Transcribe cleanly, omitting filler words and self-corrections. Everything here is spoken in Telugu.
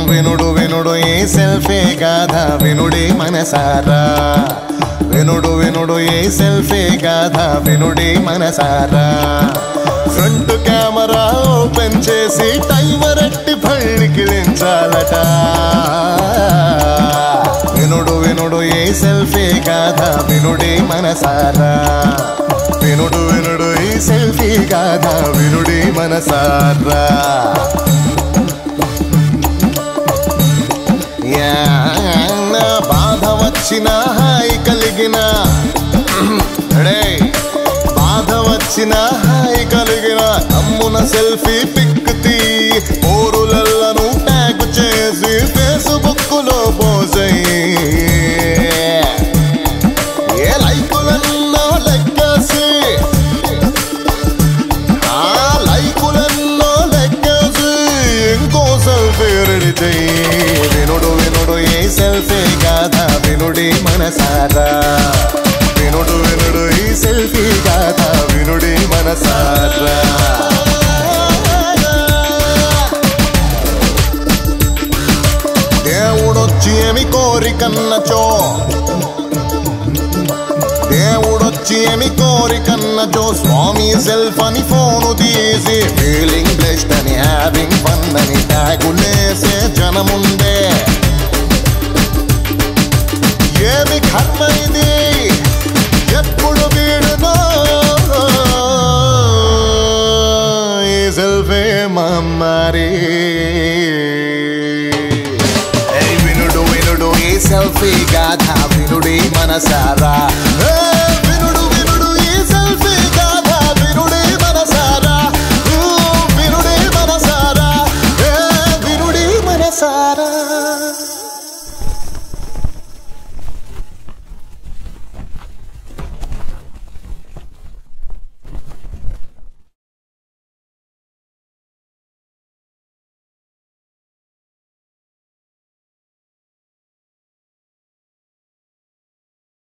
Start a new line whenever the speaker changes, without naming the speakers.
వినుడు వినుడు ఏ సెల్ఫీ గాథ వినుడి మనసారా వినుడు వినుడు ఏ సెల్ఫీ గాథ వినుడి మనసారా ఫ్రంట్ కెమెరా ఓపెన్ చేసి టైమర్ ఎట్టి పళ్ళికిలించాలట వినుడు వినుడు ఏ సెల్ఫీ గాథ వినుడి మనసారా వినుడు వినుడు ఏ సెల్ఫీ గాథ వినుడి మనసారా బాధ వచ్చిన హాయి కలిగిన బాధ వచ్చిన హాయి కలిగిన అమ్మున సెల్ఫీ పిక్ తీ ఓరులలను ట్యాగ్ చేసి ఫేస్బుక్ లో పోజయ్యి ఏ లైకులన్నో లెక్కేసి ఆ లైకులన్నో లెక్కేసి ఇంకో సెల్ఫీ రెడీ చెయ్యి వినుడు వినుడు ఏ సెల్ఫీ గాథ వినుడి మనసారా వినుడు వినుడు ఈ సెల్ఫీ గాథ వినుడి మనసారా దేవుడొచ్చి ఏమి కోరికన్నచో దేవుడొచ్చి ఏమి కోరికన్నచో స్వామి సెల్ఫ్ అని ఫోను తీసి ఫీలింగ్ బ్లెస్డ్ అని హ్యావింగ్ ఫన్ అని ట్యాగులేసే జనముండే ఏమి కర్మ ఇది ఎప్పుడు వీడునో ఈ సెల్ఫీ మమ్మారి వినుడు వినుడు ఈ సెల్ఫీ గాథ వినుడి మనసారా